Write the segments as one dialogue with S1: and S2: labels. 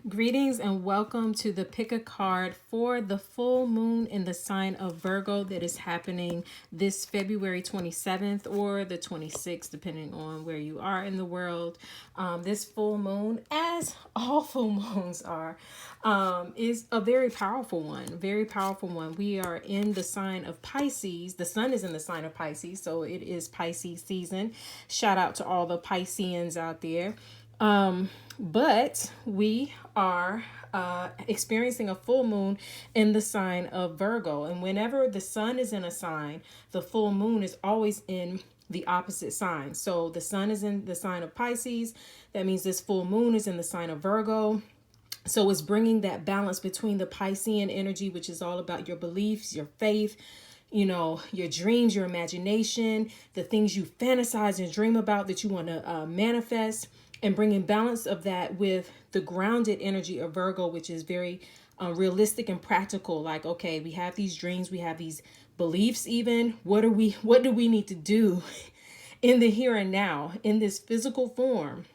S1: Greetings and welcome to the pick a card for the full moon in the sign of Virgo that is happening this February 27th or the 26th, depending on where you are in the world. This full moon, as all full moons are, is a very powerful one. Very powerful one. We are in the sign of Pisces. The sun is in the sign of Pisces, so it is Pisces season. Shout out to all the Pisceans out there. But we are experiencing a full moon in the sign of Virgo. And whenever the sun is in a sign, the full moon is always in the opposite sign. So the sun is in the sign of Pisces. That means this full moon is in the sign of Virgo. So it's bringing that balance between the Piscean energy, which is all about your beliefs, your faith, your dreams, your imagination, the things you fantasize and dream about that you want to manifest, and bringing balance of that with the grounded energy of Virgo, which is very realistic and practical. Like, okay, we have these dreams, we have these beliefs. Even what do we need to do in the here and now, in this physical form,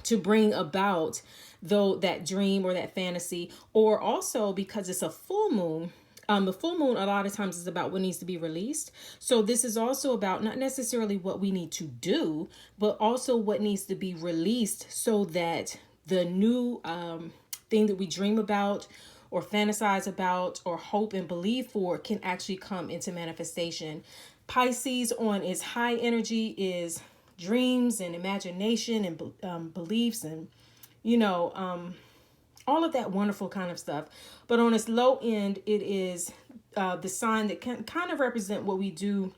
S1: to bring about that dream or that fantasy? Or also, because it's a full moon, the full moon a lot of times is about what needs to be released. So this is also about not necessarily what we need to do, but also what needs to be released so that the new thing that we dream about or fantasize about or hope and believe for can actually come into manifestation. Pisces on its high energy is dreams and imagination and beliefs and all of that wonderful kind of stuff. But on its low end, it is the sign that can kind of represent what we do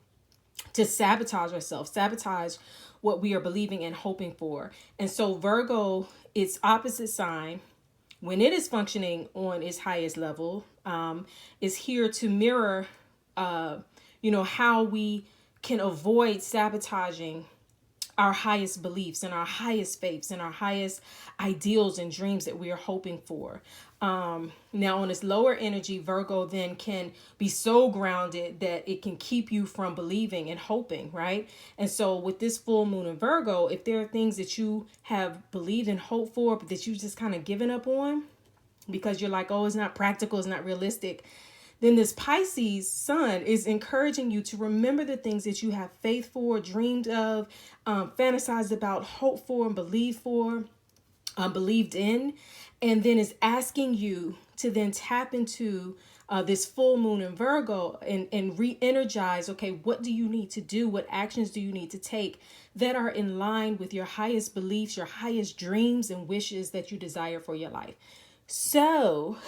S1: to sabotage ourselves, sabotage what we are believing and hoping for. And so Virgo, its opposite sign, when it is functioning on its highest level, is here to mirror, how we can avoid sabotaging our highest beliefs and our highest faiths and our highest ideals and dreams that we are hoping for. Now on its lower energy, Virgo then can be so grounded that it can keep you from believing and hoping, right? And so with this full moon in Virgo, if there are things that you have believed and hoped for, but that you just kind of given up on because you're like, oh, it's not practical, it's not realistic, then this Pisces sun is encouraging you to remember the things that you have faith for, dreamed of, fantasized about, hoped for, and believed in, and then is asking you to then tap into this full moon in Virgo and re-energize, okay, what do you need to do? What actions do you need to take that are in line with your highest beliefs, your highest dreams and wishes that you desire for your life? So...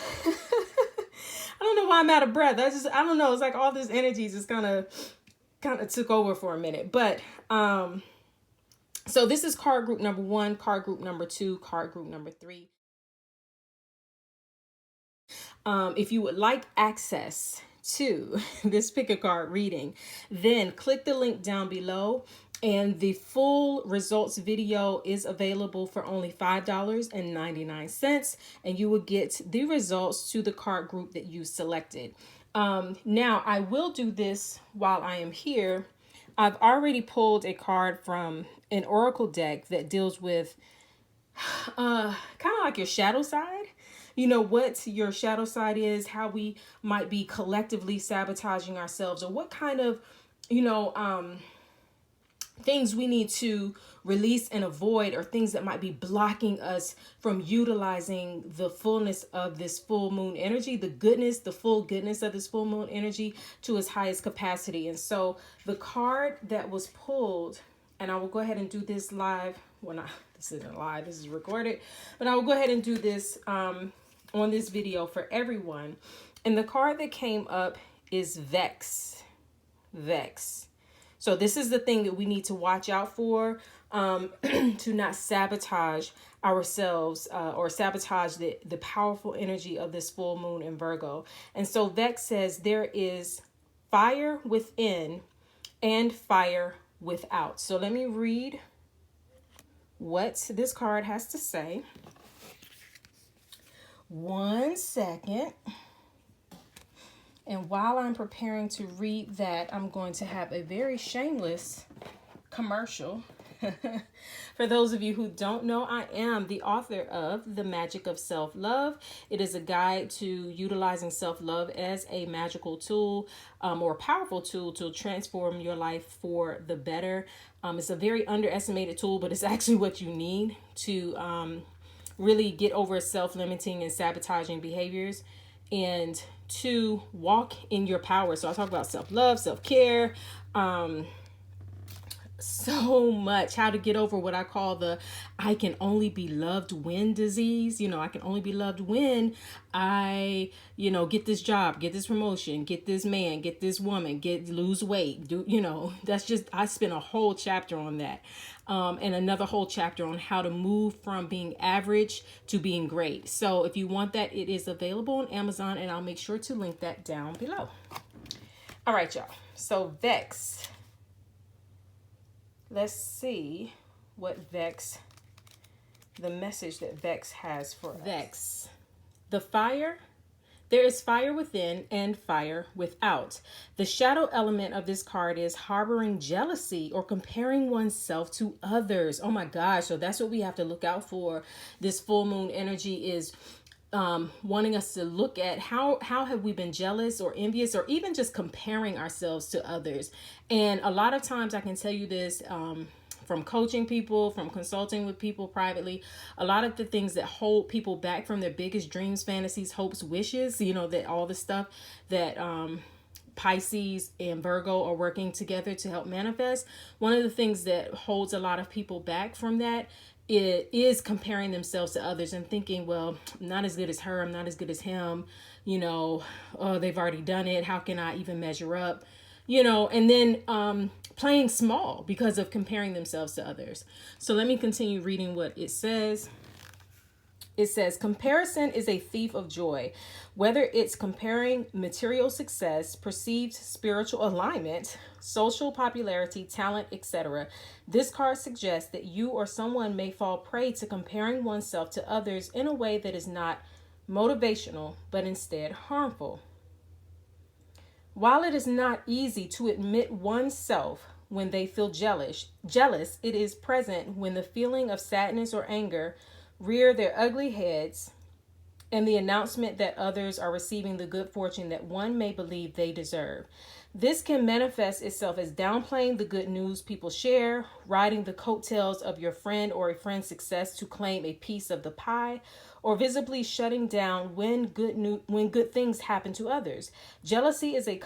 S1: I don't know why I'm out of breath. I don't know. It's like all this energy just kind of took over for a minute. But so this is card group number 1, card group number 2, card group number 3. If you would like access to this pick a card reading, then click the link down below. And the full results video is available for only $5.99. And you will get the results to the card group that you selected. Now, I will do this while I am here. I've already pulled a card from an oracle deck that deals with kind of like your shadow side. What your shadow side is, how we might be collectively sabotaging ourselves, or what kind of, things we need to release and avoid, or things that might be blocking us from utilizing the fullness of this full moon energy, the full goodness of this full moon energy to its highest capacity. And so the card that was pulled, and I will go ahead and do this live. Well, not, this isn't live, this is recorded, but I will go ahead and do this on this video for everyone. And the card that came up is Vex. So this is the thing that we need to watch out for, to not sabotage ourselves or sabotage the powerful energy of this full moon in Virgo. And so Vex says there is fire within and fire without. So let me read what this card has to say. One second. And while I'm preparing to read that, I'm going to have a very shameless commercial For those of you who don't know, I am the author of The Magic of Self-Love. It is a guide to utilizing self-love as a magical tool, or a powerful tool to transform your life for the better. It's a very underestimated tool, but it's actually what you need to really get over self-limiting and sabotaging behaviors and to walk in your power. So I talk about self-love, self-care, so much, how to get over what I call the I can only be loved when disease. I can only be loved when I, get this job, get this promotion, get this man, get this woman, lose weight. That's just, I spent a whole chapter on that. And another whole chapter on how to move from being average to being great. So if you want that, it is available on Amazon, and I'll make sure to link that down below. All right, y'all. So Vex. Let's see what Vex, the message that Vex has for us. Vex, the fire. There is fire within and fire without. The shadow element of this card is harboring jealousy or comparing oneself to others. Oh my gosh. So that's what we have to look out for. This full moon energy is wanting us to look at how have we been jealous or envious or even just comparing ourselves to others. And a lot of times I can tell you this from coaching people, from consulting with people privately, a lot of the things that hold people back from their biggest dreams, fantasies, hopes, wishes, that all the stuff that Pisces and Virgo are working together to help manifest. One of the things that holds a lot of people back from that, it is comparing themselves to others and thinking, well, I'm not as good as her, I'm not as good as him, oh, they've already done it, how can I even measure up, and then playing small because of comparing themselves to others. So let me continue reading what it says. It says, comparison is a thief of joy. Whether it's comparing material success, perceived spiritual alignment, social popularity, talent, etc., this card suggests that you or someone may fall prey to comparing oneself to others in a way that is not motivational, but instead harmful. While it is not easy to admit oneself when they feel jealous, it is present when the feeling of sadness or anger rear their ugly heads and the announcement that others are receiving the good fortune that one may believe they deserve. This can manifest itself as downplaying the good news people share, riding the coattails of your friend or a friend's success to claim a piece of the pie, or visibly shutting down when good things happen to others. Jealousy is as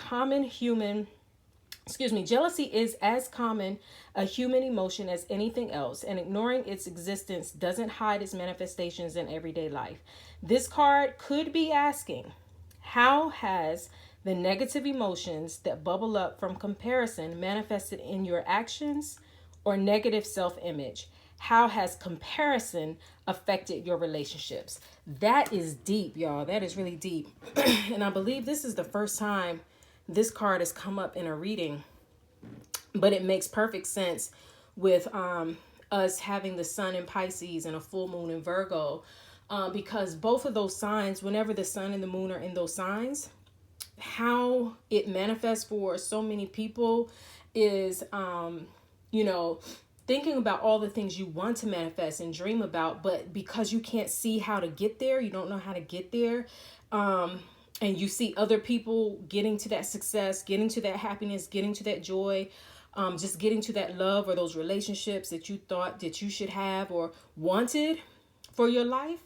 S1: common a human emotion as anything else, and ignoring its existence doesn't hide its manifestations in everyday life. This card could be asking, how has the negative emotions that bubble up from comparison manifested in your actions or negative self-image? How has comparison affected your relationships? That is deep, y'all. That is really deep. And I believe this is the first time this card has come up in a reading, but it makes perfect sense with us having the sun in Pisces and a full moon in Virgo, because both of those signs, whenever the sun and the moon are in those signs, how it manifests for so many people is, thinking about all the things you want to manifest and dream about, but because you can't see how to get there, you don't know how to get there, and you see other people getting to that success, getting to that happiness, getting to that joy, just getting to that love or those relationships that you thought that you should have or wanted for your life.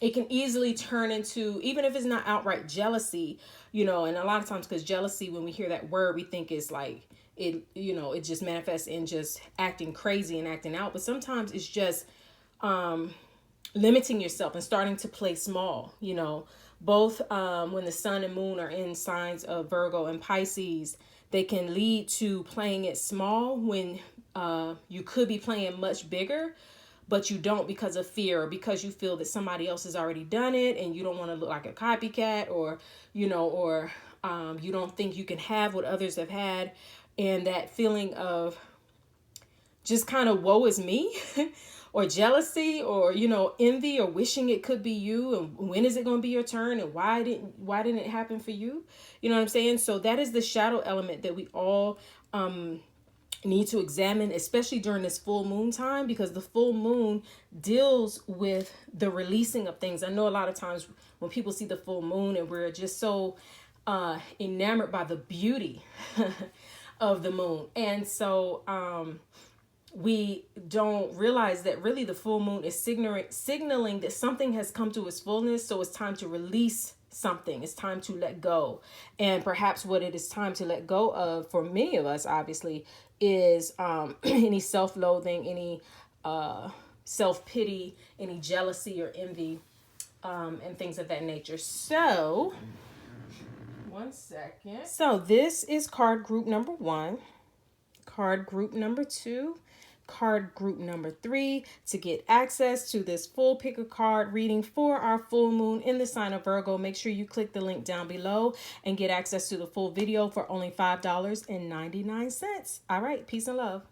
S1: It can easily turn into, even if it's not outright jealousy, and a lot of times, because jealousy, when we hear that word, we think it's like it just manifests in just acting crazy and acting out. But sometimes it's just limiting yourself and starting to play small, both when the sun and moon are in signs of Virgo and Pisces, they can lead to playing it small when you could be playing much bigger, but you don't because of fear or because you feel that somebody else has already done it and you don't want to look like a copycat, or you don't think you can have what others have had. And that feeling of just kind of woe is me or jealousy or, envy or wishing it could be you. And when is it going to be your turn? And why didn't it happen for you? You know what I'm saying? So that is the shadow element that we all need to examine, especially during this full moon time, because the full moon deals with the releasing of things. I know a lot of times when people see the full moon and we're just so enamored by the beauty of the moon. And so we don't realize that really the full moon is signaling that something has come to its fullness. So it's time to release something. It's time to let go. And perhaps what it is time to let go of for many of us, obviously, is any self-loathing, any self-pity, any jealousy or envy, and things of that nature. So, one second. So this is card group number 1, card group number 2, card group number 3. To get access to this full pick a card reading for our full moon in the sign of Virgo, make sure you click the link down below and get access to the full video for only $5.99. All right, peace and love.